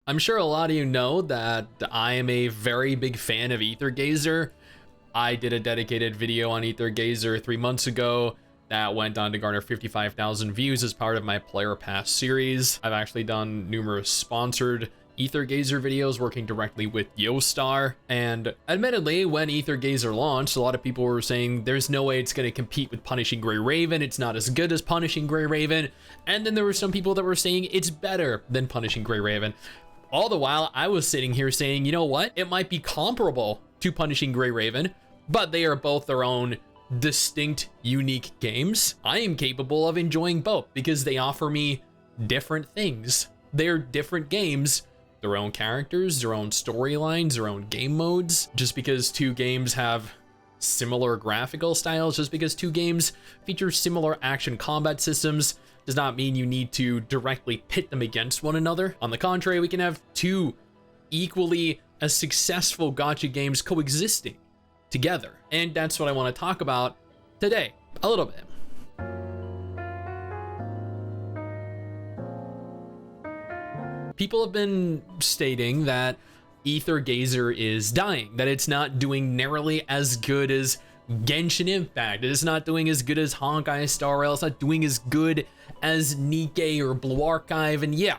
I'm sure a lot of you know that I am a very big fan of Aether Gazer. I did a dedicated video on Aether Gazer 3 months ago that went on to garner 55,000 views as part of my Player Pass series. I've actually done numerous sponsored Aether Gazer videos working directly with Yostar, and admittedly, when Aether Gazer launched, a lot of people were saying there's no way it's going to compete with Punishing Gray Raven, it's not as good as Punishing Gray Raven, and then there were some people that were saying it's better than Punishing Gray Raven. All the while, I was sitting here saying, you know what, it might be comparable to Punishing Gray Raven, but they are both their own distinct, unique games. I am capable of enjoying both because they offer me different things. They're different games, their own characters, their own storylines, their own game modes. Just because two games have similar graphical styles, just because two games feature similar action combat systems, does not mean you need to directly pit them against one another. On the contrary, we can have two equally as successful gacha games coexisting together. And that's what I want to talk about today, a little bit. People have been stating that Aether Gazer is dying, that it's not doing nearly as good as Genshin Impact, it's not doing as good as Honkai Star Rail, it's not doing as good as Nikkei or Blue Archive, and yeah,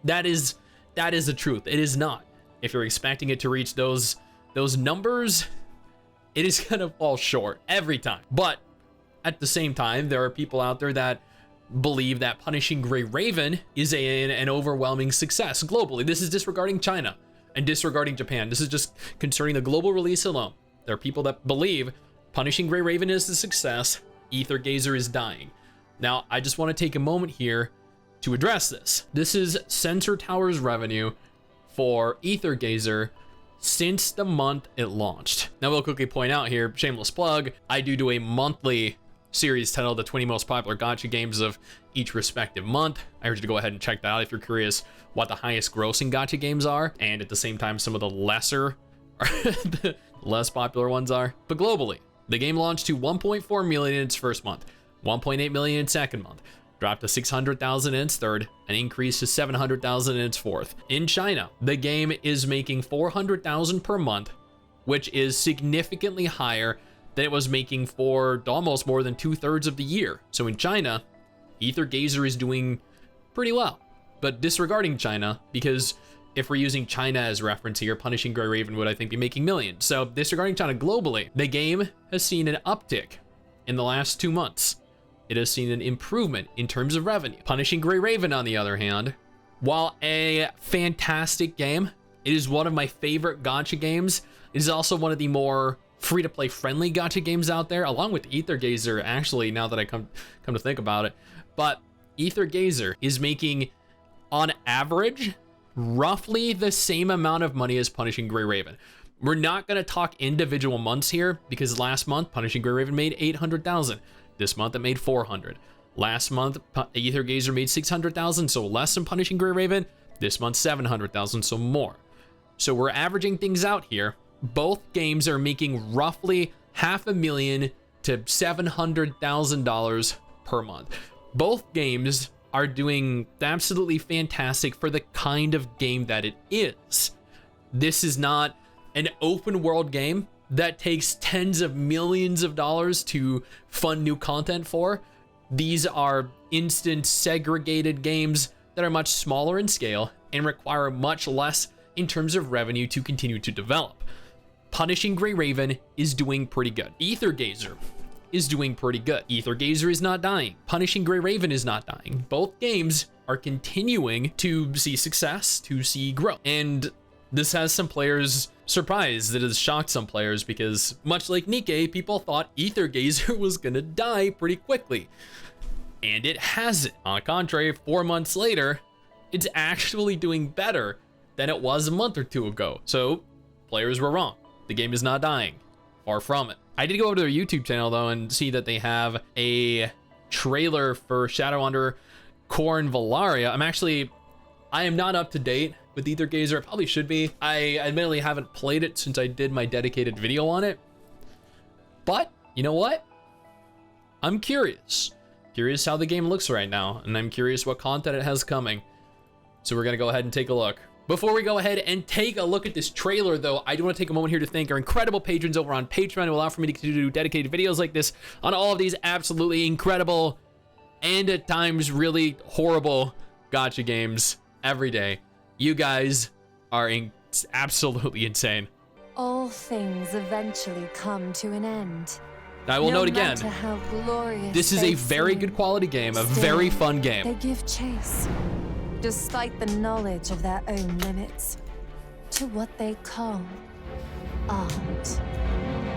that is the truth. It is not. If you're expecting it to reach those numbers, it is gonna fall short every time. But at the same time, there are people out there that believe that Punishing Gray Raven is an overwhelming success globally. This is disregarding China and disregarding Japan. This is just concerning the global release alone. There are people that believe Punishing Gray Raven is a success, Aether Gazer is dying. Now, I just want to take a moment here to address this. This is Sensor Tower's revenue for Aether Gazer since the month it launched. Now, we'll quickly point out here, shameless plug, I do a monthly series titled The 20 Most Popular Gacha Games of each respective month. I urge you to go ahead and check that out if you're curious what the highest grossing gacha games are, and at the same time some of the lesser, the less popular ones are. But globally, the game launched to 1.4 million in its first month, 1.8 million in its second month, dropped to 600,000 in its third, and increased to 700,000 in its fourth. In China, the game is making 400,000 per month, which is significantly higher than it was making for almost more than 2/3 of the year. So in China, Aether Gazer is doing pretty well. But disregarding China, because if we're using China as reference here, Punishing Gray Raven would, I think, be making millions. So disregarding China globally, the game has seen an uptick in the last 2 months. It has seen an improvement in terms of revenue. Punishing Gray Raven, on the other hand, while a fantastic game, it is one of my favorite gacha games. It is also one of the more free-to-play friendly gacha games out there, along with Aether Gazer, actually, now that I come to think about it. But Aether Gazer is making, on average, roughly the same amount of money as Punishing Gray Raven. We're not going to talk individual months here, because last month, Punishing Gray Raven made 800,000. This month, it made 400. Last month, Aether Gazer made 600,000, so less than Punishing Gray Raven. This month, 700,000, so more. So we're averaging things out here. Both games are making roughly $500,000 to $700,000 per month. Both games are doing absolutely fantastic for the kind of game that it is. This is not an open world game that takes tens of millions of dollars to fund new content for. These are instant segregated games that are much smaller in scale and require much less in terms of revenue to continue to develop. Punishing Gray Raven is doing pretty good. Aether Gazer is doing pretty good. Aether Gazer is not dying. Punishing Gray Raven is not dying. Both games are continuing to see success, to see growth. And this has some players surprised. It has shocked some players because, much like Nikkei, people thought Aether Gazer was gonna die pretty quickly. And it hasn't. On the contrary, 4 months later, it's actually doing better than it was a month or two ago. So, players were wrong. The game is not dying. Far from it. I did go over to their YouTube channel, though, and see that they have a trailer for Shadow Under Corn Valaria. I am not up to date with Aether Gazer. I probably should be. I admittedly haven't played it since I did my dedicated video on it. But, you know what? I'm curious. Curious how the game looks right now, and I'm curious what content it has coming. So we're gonna go ahead and take a look. Before we go ahead and take a look at this trailer, though, I do want to take a moment here to thank our incredible patrons over on Patreon who allow for me to continue to do dedicated videos like this on all of these absolutely incredible and at times really horrible gacha games every day. You guys are absolutely insane. All things eventually come to an end. I will note again, how glorious this is a very good quality game, a very fun game. They give chase, despite the knowledge of their own limits, to what they call art.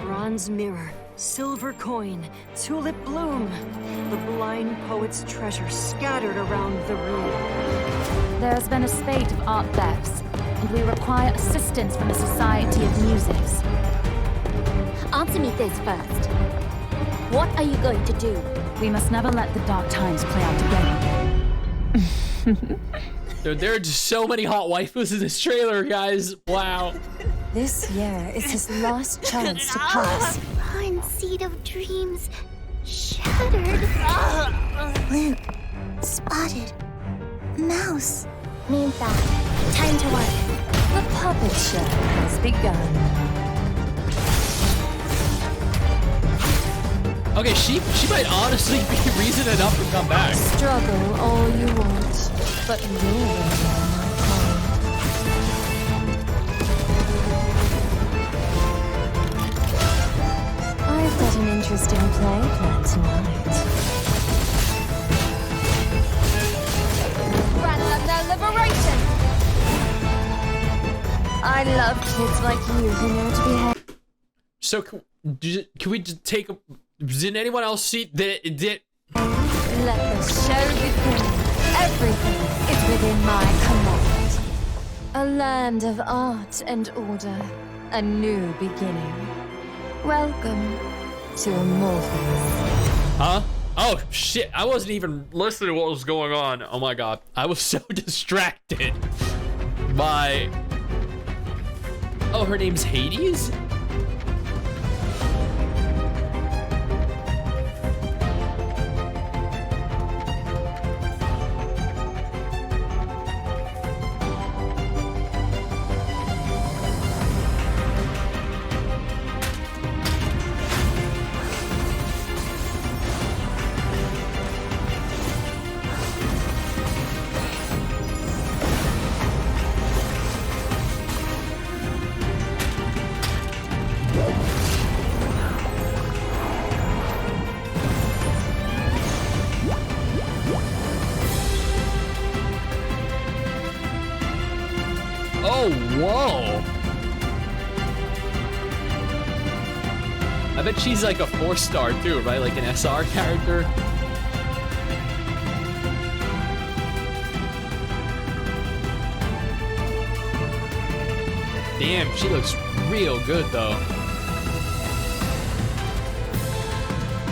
Bronze mirror, silver coin, tulip bloom. The blind poet's treasure scattered around the room. There has been a spate of art thefts, and we require assistance from the Society of Muses. Answer me this first. What are you going to do? We must never let the dark times play out again. Dude, there are just so many hot waifus in this trailer, guys. Wow. This year is his last chance to pass. One seed of dreams shattered. Luke, spotted. Mouse. Means that. Time to work. The puppet show has begun. Okay, she might honestly be reason enough to come back. Struggle all you want, but you're on my I've got an interesting play planned tonight. Rattle of the liberation. I love kids like you who know to behave. So can we just take a... Did anyone else see that? Let the show begin. Everything is within my command. A land of art and order. A new beginning. Welcome to Morpheus. Huh? Oh, shit. I wasn't even listening to what was going on. Oh, my God. I was so distracted by... Oh, her name's Hades? Oh, whoa. I bet she's like a 4-star too, right? Like an SR character. Damn, she looks real good though.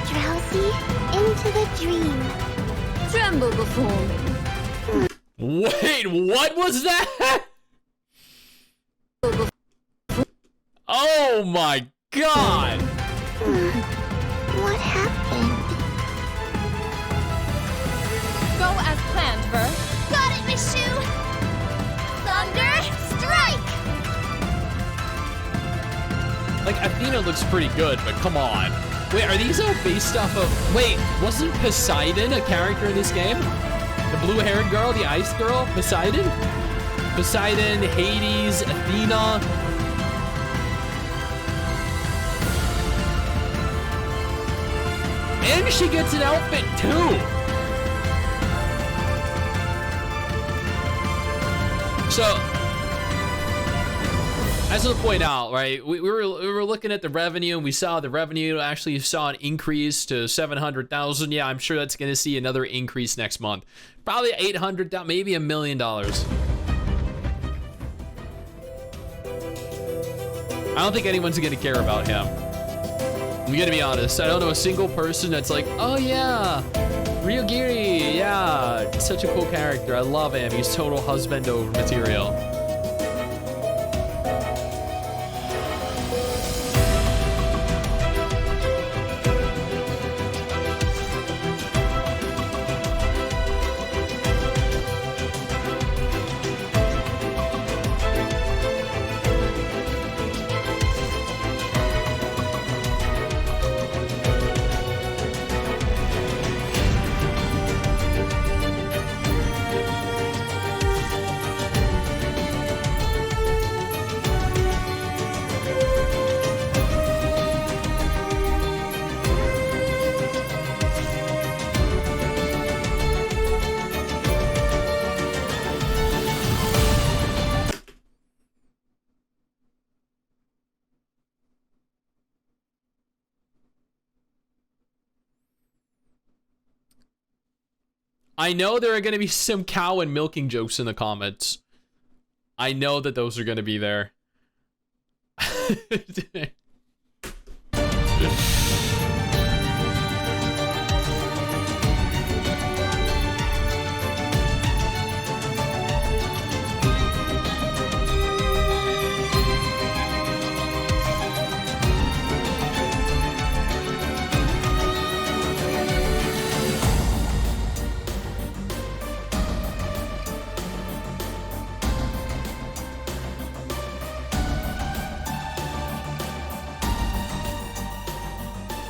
Drowsy into the dream. Tremble before me. Wait, what was that? Oh my God. What happened? Go as planned, Ver. Got it, Mishu! Thunder strike! Like, Athena looks pretty good, but come on. Wait, are these all based off of... Wait, wasn't Poseidon a character in this game? The blue-haired girl, the ice girl? Poseidon? Poseidon, Hades, Athena. And she gets an outfit, too. So, as I point out, right, we were looking at the revenue, and we saw the revenue actually saw an increase to 700,000. Yeah, I'm sure that's going to see another increase next month. Probably 800,000, maybe $1 million. I don't think anyone's going to care about him. I'm going to be honest. I don't know a single person that's like, oh yeah, Ryugiri, yeah, such a cool character. I love him. He's total husband-over material. I know there are going to be some cow and milking jokes in the comments. I know that those are going to be there.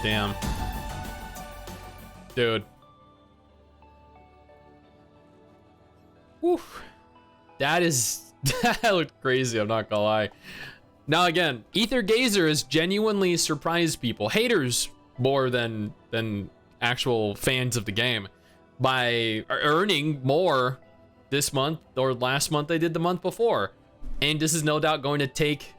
Damn. Dude. Whew. That looked crazy, I'm not gonna lie. Now again, Aether Gazer has genuinely surprised people, haters more than actual fans of the game, by earning more this month or last month they did the month before. And this is no doubt going to take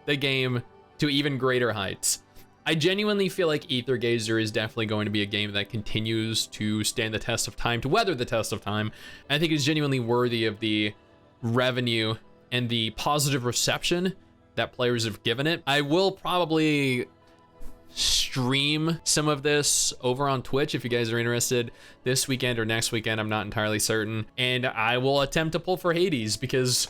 the game to even greater heights. I genuinely feel like Aether Gazer is definitely going to be a game that continues to stand the test of time, to weather the test of time. I think it's genuinely worthy of the revenue and the positive reception that players have given it. I will probably stream some of this over on Twitch if you guys are interested this weekend or next weekend. I'm not entirely certain. And I will attempt to pull for Hades because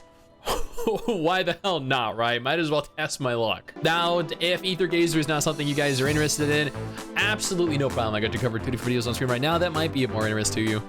why the hell not, right? Might as well test my luck. Now, if Aether Gazer is not something you guys are interested in, absolutely no problem. I got you covered 2 different videos on screen right now that might be of more interest to you.